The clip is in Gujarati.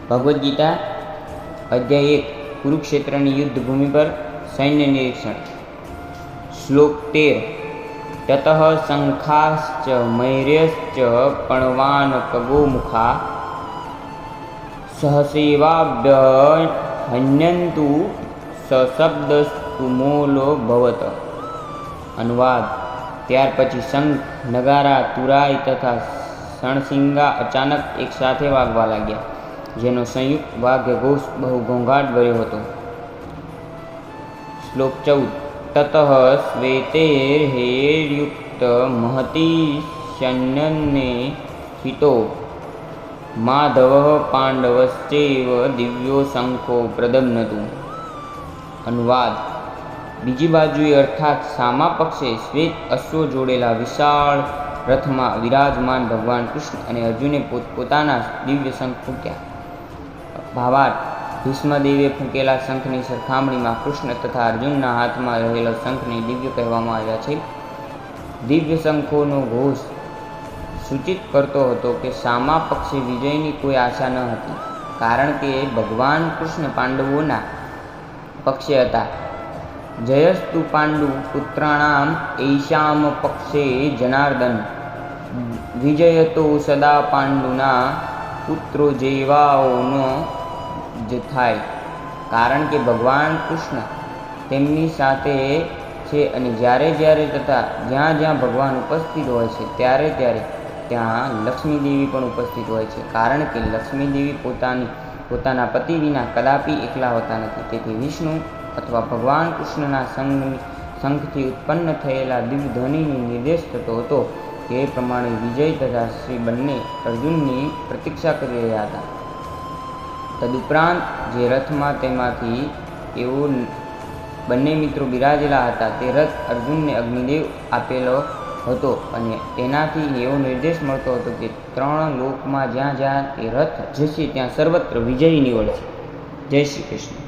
ભગવદ્ ગીતા અધ્યાય 1 કુરુક્ષેત્રની યુદ્ધ ભૂમિ પર સૈન્ય નિરીક્ષણ. શ્લોક 13. તતઃ શંખાશ્ચ મૈર્યશ્ચ પણવાન કગોમુખા સહસેવાભ્યહન્યન્તુ સશબ્દસ્તુ મૂલો ભવત. અનુવાદ. ત્યાર પછી શંખ, નગારા, તુરાઈ તથા સણસિંગા અચાનક એક સાથે વાગવા લાગ્યા, જેનો સંયુક્ત વાઘ ઘોષ બહુ ઘોંઘાટ ભર્યો હતો. શ્લોક 14. તતઃ શ્વેતૈર્હેર્યુક્ત મહતી સૈન્યને સ્થિતો માધવ પાંડવશ્ચૈવ દિવ્યો શંખો પ્રદમ્નતુ. અનુવાદ. બીજી બાજુએ અર્થાત સામા પક્ષે શ્વેત અશ્વો જોડેલા વિશાળ રથમાં વિરાજમાન ભગવાન કૃષ્ણ અને અર્જુને પોતપોતાના દિવ્ય શંખ ફૂંક્યા. ભાવાર્થ. ભીષ્મદેવે ફૂંકેલા શંખની સરખામણીમાં કૃષ્ણ તથા અર્જુનના હાથમાં રહેલો શંખને દિવ્ય કહેવામાં આવ્યા છે. દિવ્ય શંખોનો ઘોષ સૂચિત કરતો હતો કે સામા પક્ષે વિજયની કોઈ આશા ન હતી, કારણ કે ભગવાન કૃષ્ણ પાંડવોના પક્ષે હતા. જયસ્તુ પાંડુ પુત્રાણામ એષામ પક્ષે જનાર્દન વિજયતો સદા પાંડુના પુત્રો જેવાઓનો જ થાય. કારણ કે ભગવાન કૃષ્ણ તેમની સાથે છે અને જ્યારે જ્યારે તથા જ્યાં જ્યાં ભગવાન ઉપસ્થિત હોય છે ત્યારે ત્યારે ત્યાં લક્ષ્મી દેવી પણ ઉપસ્થિત હોય છે, કારણ કે લક્ષ્મી દેવી પોતાના પતિ વિના કદાપી એકલા હોતા નથી. તેથી વિષ્ણુ અથવા ભગવાન કૃષ્ણના શંખથી ઉત્પન્ન થયેલા દિવ્ય ધ્વનિનો નિર્દેશ થતો હતો. તે પ્રમાણે વિજય તથા શ્રી બંને અર્જુનની પ્રતીક્ષા કરી રહ્યા હતા. તદુપરાંત જે રથમાં તેમાંથી એવો બંને મિત્રો બિરાજેલા હતા, તે રથ અર્જુનને અગ્નિદેવ આપેલો હતો અને તેનાથી એવો નિર્દેશ મળતો હતો કે 3 લોકમાં જ્યાં જ્યાં તે રથ જશે ત્યાં સર્વત્ર વિજય નિવડશે. જય શ્રી કૃષ્ણ.